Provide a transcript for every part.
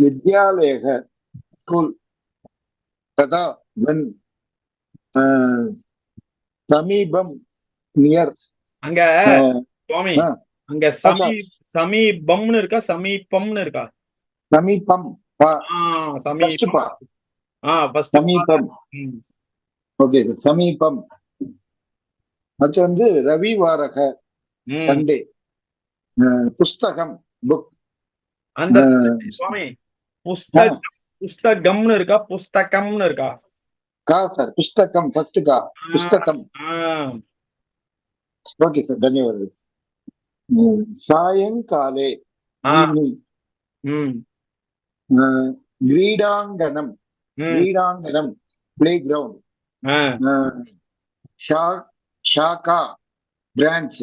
विद्यालयः स्कूल तदा when समीपम near அங்க சுவாமி அங்க சமீபம்னு இருக்கா சமீபம்னு இருக்கா? समीपम சமீபம். ஃபர்ஸ்ட் समीपम ஓகே சமீபம். அடுத்து வந்து ரவிவாரக சண்டே. புஸ்தகம் புக். அந்த சுவாமி புஸ்தகம்னு இருக்கா புஸ்தகம்னு இருக்கா? கா சார் புஸ்தகம் ஃபர்ஸ்ட் கா புஸ்தகம். ஓகே சார் धन्यवाद. சாயங்காலே क्रीडांगणम क्रीडांगणम प्लेग्राउंड. शाखा ब्रांच.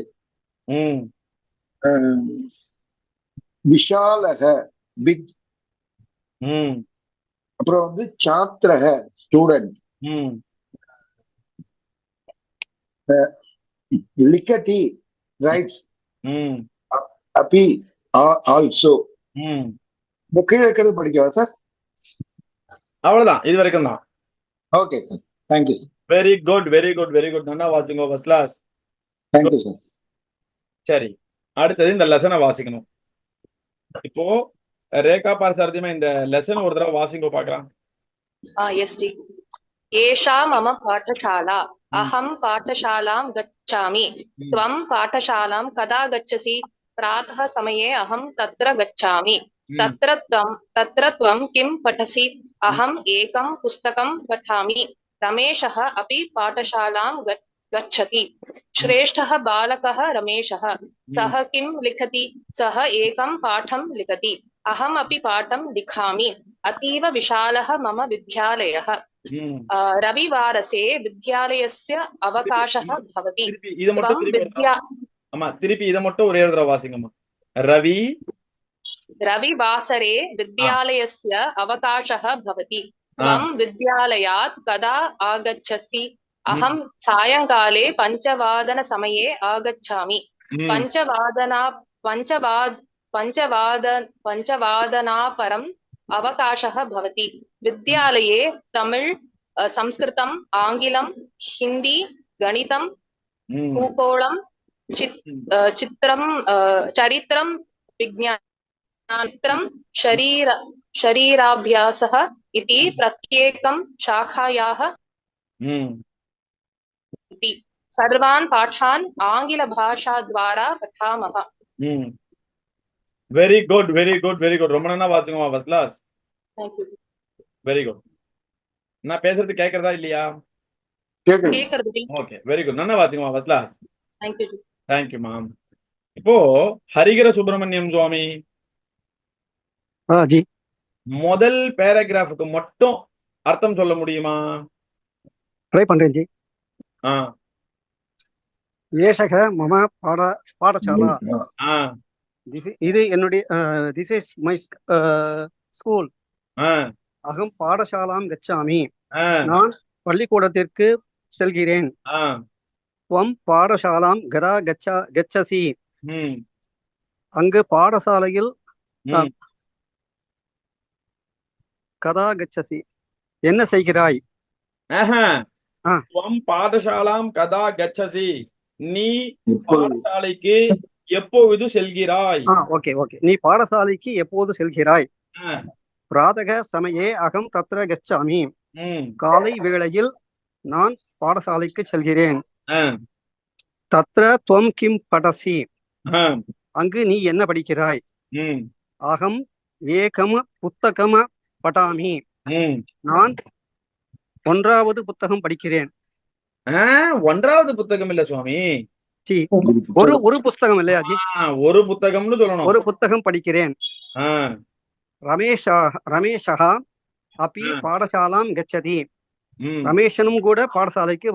விஷாலக பிக். அப்புறம் வந்து சாத்திரக ஸ்டூடெண்ட். லிக்கட்டி ரைட்ஸ். அப்பி ஆல்சோ. கீழே இருக்கிறது படிக்கவா சார்? அவ்வளவுதான், இது வரைக்கும் தான். Okay sir, thank you. Very good very good very good. நல்லா வாசிங்க ஃபர்ஸ்ட் கிளாஸ். Thank you sir. சரி, அடுத்தது இந்த லெசனை வாசிக்கணும். இப்போ ரேகா பாரசாரதியமா இந்த லெசன் ஒரு தடவை வாசிங்க பார்க்கலாம். எஸ் டி. ஏஷா மம பாடசாலா. அஹம் பாடசாலாம் கச்சாமி. த்வம் பாடசாலாம் கதா கச்சசி? प्रातः समये अहं तत्र गच्छामि. तत्र त्वं किं पठसि? अहम् एकं पुस्तकं पठामि. रमेशः अपि पाठशालां गच्छति. श्रेष्ठः बालकः रमेशः. सः किं लिखति? सः एकं पाठं लिखति. अहम् अपि पाठं लिखामि. अतीव विशालः मम विद्यालयः. रविवारसे विद्यालयस्य अवकाशः भवति. திருப்பி இதை மட்டும் ஒரே தடவை வாசிங்கம்மா. रविवासरे विद्यालयस्य अवकाशः भवति. त्वं विद्यालयात् कदा आगच्छसि? अहं सायङ्काले 5 समये आगच्छामि. 5 परम् अवकाशः भवति. विद्यालये तमिळ्, संस्कृतम्, आङ्ग्लं, हिन्दी, गणितं, भूगोळं, चरित्रं, विज्ञानं, शरीराभ्यासः इति प्रत्येकं शाखायाः सर्वान् पाठान् आङ्ग्लभाषाद्वारा पठामः. Very good very good very good. ரொம்ப நல்லா வாசிங்கம்மா ஃபர்ஸ்ட் கிளாஸ். Very good. நான் பேசுறது கேக்குறதா இல்லையா? கேக்குறது. Okay, very good. நல்லா வாசிங்கம்மா ஃபர்ஸ்ட் கிளாஸ். Thank you ma'am. இப்போ ஹரிகர சுப்பிரமணியம் சுவாமி ஜி முதல் பேராகிராஃபுக்கு மட்டும் அர்த்தம் சொல்ல முடியுமா? ட்ரை பண்றேன் ஜி. ஏஷக மம பாடசாலா. இது என்னுடைய திஸ் இஸ் மை ஸ்கூல். அகம் பாடசாலாம் கச்சாமி. நான் பள்ளிக்கூடத்திற்கு செல்கிறேன். त्वं पाठशालां कदा गच्छसि? அங்கு பாடசாலையில் கதா கச்சசி என்ன செய்கிறாய்? त्वं பாடசாலாம் கதா கச்சசி, நீ பாடசாலைக்கு எப்போது செல்கிறாய்? ஓகே ஓகே, நீ பாடசாலைக்கு எப்போது செல்கிறாய்? प्रातः समये अहं तत्र गच्छामि. காலை வேளையில் நான் பாடசாலைக்கு செல்கிறேன். तत्र त्वं किं पठसि? அங்கு நீ என்ன படிக்கிறாய்? அகம் ஏகம் புத்தகம் பட்டாமி. நான் 1வது புத்தகம் படிக்கிறேன். 1வது புத்தகம் இல்ல சுவாமி, ஒரு புத்தகம் இல்லையா ஜி? ஒரு புத்தகம்னு சொல்லணும். ஒரு புத்தகம் படிக்கிறேன். ரமேஷः अपि பாடசாலாம் கச்சதி. ரமேஷனும் கூட பாடசாலைக்கு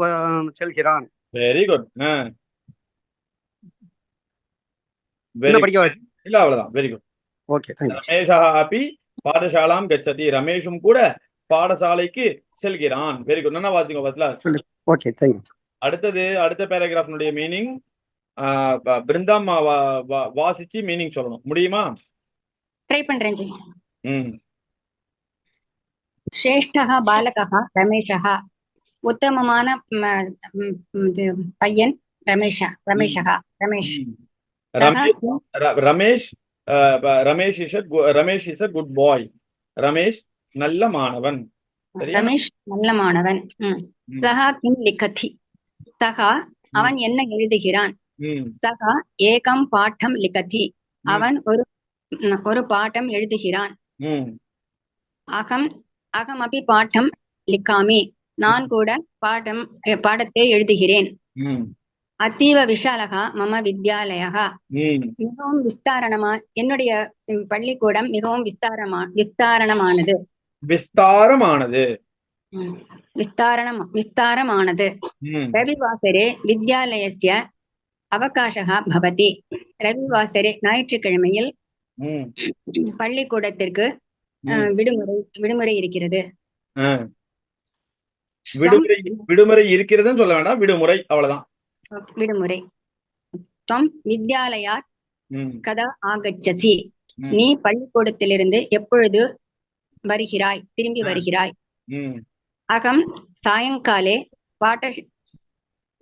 செல்கிறான். Very good. இல்ல அவ்வளவுதான். Very good. ஓகே, ரமேஷா அப்பி பாடசாலாம் கச்சதி, ரமேஷும் கூட பாடசாலைக்கு செல்கிறான். Very good. நல்லா வாசிங்க பத்லா. Okay, thank you. அடுத்தது அடுத்த பேராகிராஃப்னுடைய மீனிங் பிருந்தாம்மா வாசிச்சு மீனிங் சொல்லணும். முடியுமா? ட்ரை பண்றேன் ஜி. श्रेष्ठः बालकः रमेशः उत्तमமான இது பையன் ரமேஷ் ரமேஷ் சகா Ramesh Ramesh is a good boy. Ramesh நல்ல மாணவன். சரியா? ரமேஷ் நல்ல மாணவன். சகா கிம் லிகதி சகா அவன் என்ன எழுதுகிறான். சகா ஏகம் பாடம் லிகதி அவன் ஒரு பாடம் எழுதுகிறான். அகம் அகமபி பாடம் லிக்காமி நான் கூட பாடத்தை எழுதுகிறேன். அத்தீவ விஷாலகா மம வித்யாலயா மிகவும் என்னுடைய பள்ளிக்கூடம் மிகவும் விஸ்தாரணமானது. ரவிவாசரே வித்யாலயஸ்ய அவகாசः பவதி ரவிவாசரே ஞாயிற்றுக்கிழமையில் பள்ளிக்கூடத்திற்கு விடுமுறை இருக்கிறது. விடுமுறை இருக்கிறதுன்னு சொல்ல வேண்டாம், விடுமுறை அவ்வளவுதான். விடுமுறை. त्वं विद्यालयात् कदा आगच्छसि நீ பள்ளிக்கூடத்திலிருந்து எப்பொழுது திரும்பி வருகிறாய். அகம் சாயங்காலே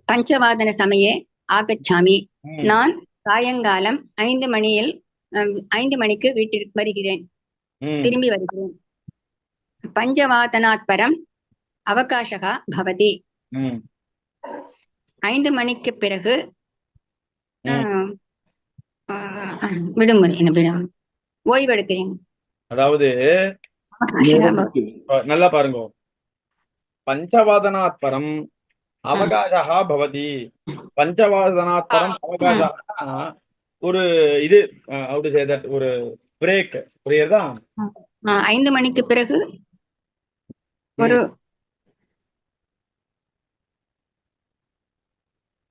பஞ்சவாதன சமயே ஆகச்சாமி நான் சாயங்காலம் 5 மணிக்கு வீட்டிற்கு வருகிறேன், திரும்பி வருகிறேன். பஞ்சவாதனாத் பரம் அவகாசः பவதி 5 மணிக்கு பிறகு விடுமுறை ஓய்வெடுக்கிறேன். அதாவது நல்லா பாருங்க, பஞ்சவாதனாத் பரம் அவகாசः பவதி. பஞ்சவாதனாத் பரம் அவகாசः ஒரு இது ஒரு பிரேக், புரியுதா? 5 மணிக்கு பிறகு ஒரு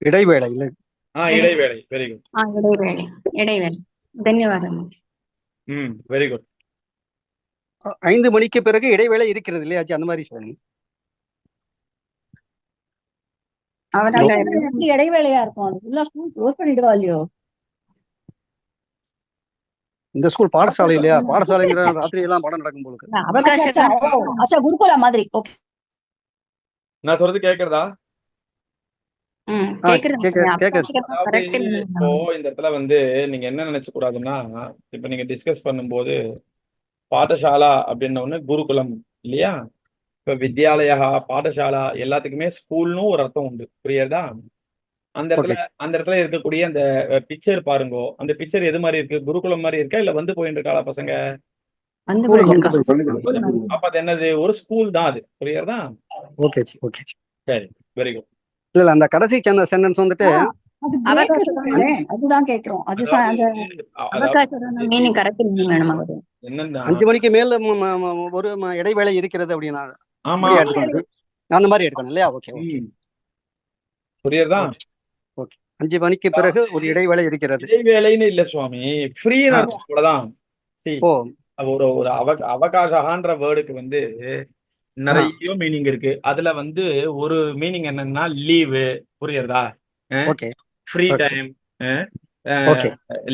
இடைவேளை இல்ல? இடைவேளை. Very good. இடைவேளை. தன்யவாதம். Very good. 5 மணிக்கு பிறகு இடைவேளை இருக்கிறது இல்லையா? அந்த மாதிரி சொல்லுங்க. இடைவேளையா இருக்கும். க்ளோஸ் பண்ணிடுவா இல்லையோ? இந்த ஸ்கூல் பாடசாலை இல்லையா? பாடசாலைங்கிற ராத்திரி எல்லாம் பாடம் நடக்கும் போல. குருகுலா மாதிரி. ஓகே, நான் சொல்றது கேக்குறதா? இப்போ இந்த இடத்துல நீங்க என்ன நினைச்ச கூடாதுன்னா, இப்ப நீங்க டிஸ்கஸ் பண்ணும்போது பாடசாலா அப்படின்ன ஒண்ணு குருகுலம் இல்லையா? இப்ப வித்யாலயா, பாடசாலா எல்லாத்துக்குமே ஸ்கூல்னு ஒரு அர்த்தம் உண்டு, புரியுதா? அந்த இடத்துல இருக்கக்கூடிய அந்த பிக்சர் பாருங்க. அந்த பிக்சர் எது மாதிரி இருக்கு? குருகுலம் மாதிரி இருக்கா இல்ல போயிட்டு இருக்காளா பசங்க? அப்ப அது என்னது? ஒரு ஸ்கூல் தான் அது, புரியுதா? ஓகே ஓகே, சரி, வெரி குட். இல்ல அந்த கடைசி சென்டென்ஸ் வந்துட்டு அதுதான் கேக்குறோம். அது என்னன்னா 5 மணிக்கு மேல ஒரு இடைவேளை இருக்கிறது அப்படின்னா அந்த மாதிரி எடுக்கணும் இல்லையா? ஓகே, புரியுதா? ஓகே, 5 மணிக்கு பிறகு ஒரு இடைவேளை இருக்கிறது. இடைவேளைன்னு இல்ல சுவாமி, ஃப்ரீ அவ்வளவுதான். ஒரு அவகாசன்ற வேர்டுக்கு நிறைய மீனிங் இருக்கு. அதுல ஒரு மீனிங் என்னன்னா லீவு, புரியுறதா? ஃப்ரீ டைம்,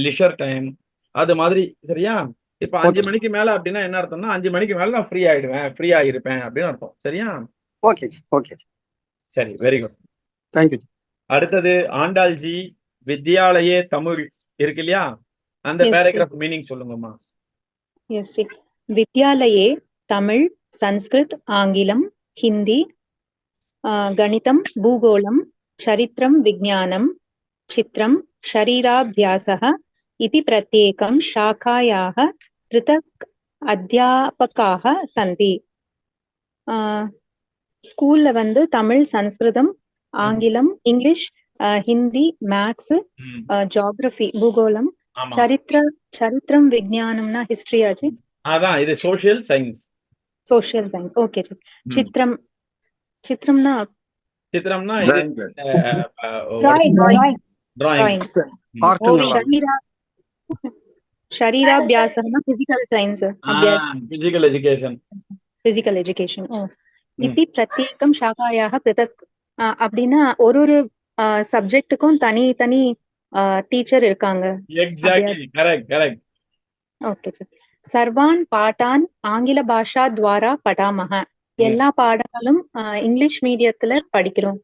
லிஷர் டைம், அது மாதிரி. சரியா? இப்ப 5 மணிக்கு மேல அப்படின்னா என்ன அர்த்தம்னா, 5 மணிக்கு மேல நான் ஃப்ரீ ஆயிடுவேன், ஃப்ரீயா இருப்பேன் அப்படின்னு அர்த்தம். சரியா? ஓகே ஓகே, சரி, வெரி குட், தேங்க்யூ. அடுத்தது ஆண்டாள்ஜி வித்யாலயே தமிழ் இருக்கு இல்லையா? அந்த பேராகிராஃப் மீனிங் சொல்லுங்கம்மா. எஸ் ஜி. வித்யாலயே தமிழ், संस्कृत, आंगिलम, हिंदी, गणितम, भूगोलम, चरित्रम, विज्ञानम, चित्रम, शरीराभ्यासः इति प्रत्येकं शाखायाः पृथक् अध्यापकाः सन्ति. स्कूल्ல தமிழ், சன்ஸ்கிருதம், ஆங்கிலம், இங்கிலீஷ், ஹிந்தி, மேத்ஸ், ஜியோகிராஃபி, பூகோளம், சரித்திரம், விஞ்ஞானம்னா ஹிஸ்டரி ஆச்சு. அதான் இது social science. Social science. Okay. சித்திரம்னா டிராயிங். शरीराभ्यासः फिजिकल साइंस, फिजिकल एजुकेशन. इति प्रत्येकं शाखायाः पृथक् அப்படினா ஒரு சப்ஜெக்ட்டுக்கும் தனி டீச்சர் இருக்காங்க. Exactly, correct. Okay sir. சர்வான் பாட்டான் ஆங்கில பாஷா துவாரா படாமஹ. எல்லா பாடங்களும் இங்கிலீஷ் மீடியத்துல படிக்கிறோம்.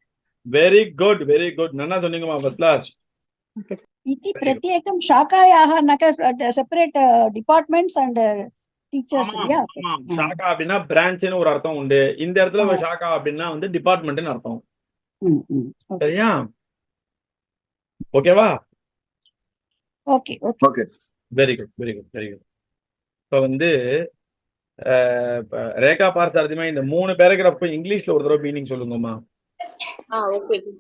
Very good, very good. நல்லா சொன்னீங்கம்மா, ஃபர்ஸ்ட் கிளாஸ். इति प्रत्येकं शाखायाः नक सेपरेट डिपार्टमेंट्स एंड टीचर्स இல்லையா? ஷாக்கா அப்படின்னா பிரான்ச்னு ஒரு அர்த்தம் உண்டு. இந்த இடத்துல ஷாக்கா அப்படின்னா வந்து டிபார்ட்மெண்ட்னு அர்த்தம். சரியா? ஓகேவா? Okay okay okay. Very good, very good, very good. இப்போ வந்து ரேகா பார்த்தார்த்தியமா இந்த 3 பேராகிராஃப் இங்கிலீஷ்ல ஒரு தடவை மீனிங் சொல்லுங்கம்மா. ओके जी।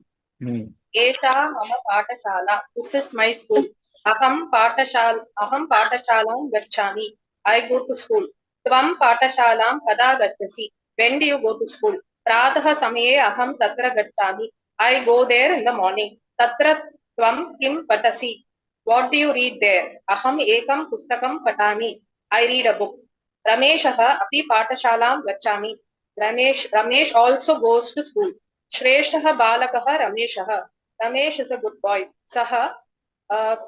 एषा मम पाठशाला, दिस इज माय स्कूल। अहं पाठशालां गच्छामि, I go to school। त्वं पाठशालां कदा गच्छसि, when do you go to school? प्रातः समये अहं तत्र गच्छामि, I go there in the morning। तत्र त्वं किं पठसि, what do you read there? अहम् एकं पुस्तकं पठामि, I read a book। रमेशः अपि पाठशालां गच्छामि, Ramesh also goes to school। श्रेष्ठः बालकः रमेशः, Ramesh is a good boy। सः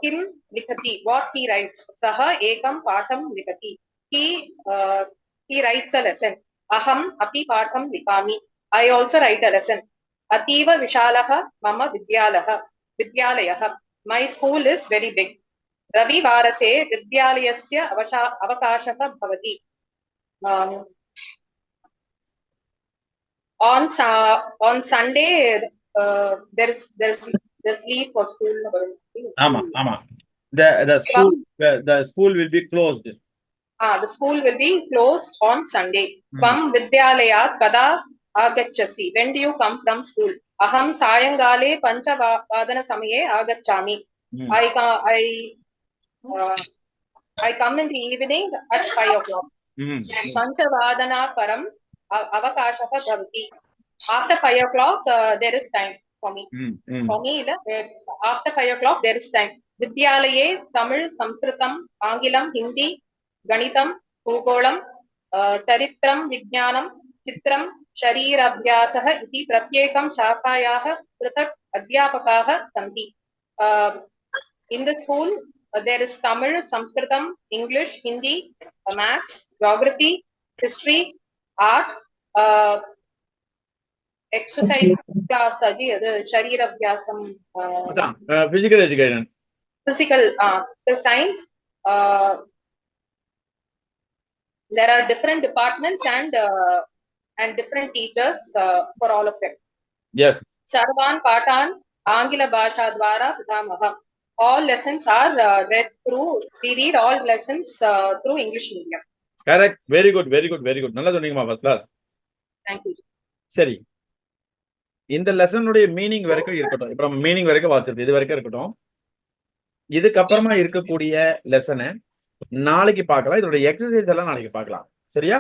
किं लिखति, what he writes? सः एकं पाठं लिखति, he writes a lesson। अहम् अपि पाठं लिखामि, I also write a lesson। अतीव विशालः मम विद्यालयः, my school is very big। रविवासरे विद्यालयस्य अवकाशः भवति। On Sunday there's leave for school। ஆமா. The school will be closed। The school will be closed on Sunday। त्वं विद्यालयात् कदा आगच्छसि, when do you come from school? अहं सायङ्काले 5:00 आगच्छामि, I come in the evening at 5 o'clock। 5:00 परम् अवकाशः भवति। After 5 o'clock there is time for me। After 5 o'clock there is time। विद्यालये तमिळ्, संस्कृतम्, आङ्ग्लं, हिन्दी, गणितं, भूगोळं, चरित्रं, विज्ञानं, चित्रं, शरीराभ्यासः इति प्रत्येकं शाखायाः पृथक् अध्यापकाः सन्ति। In the school there is Tamil, Sanskritam, English, Hindi, maths, geography, history, art, exercise class aji adu sharira abhyasam, physical education, physical science। There are different departments and different teachers for all of them। yes। Sarvan Patan Angila Bhasha Dwara Pidhamah। All lessons are read through, we read all lessons through English medium। correct, very good, very good, very good. நல்லா சொன்னீங்கம்மா, first class. Thank you। சரி, இந்த லெசனுடைய meaning வரைக்கும் இருக்கட்டும். இப்ப நம்ம meaning வரைக்கும் வாசிச்சிருக்கோம், இது வரைக்கும் இருக்கட்டும். இதுக்கப்புறமா இருக்கக்கூடிய லெசனை நாளைக்கு பார்க்கலாம். இதோட எக்ஸசைஸ் எல்லாம் நாளைக்கு பார்க்கலாம். சரியா?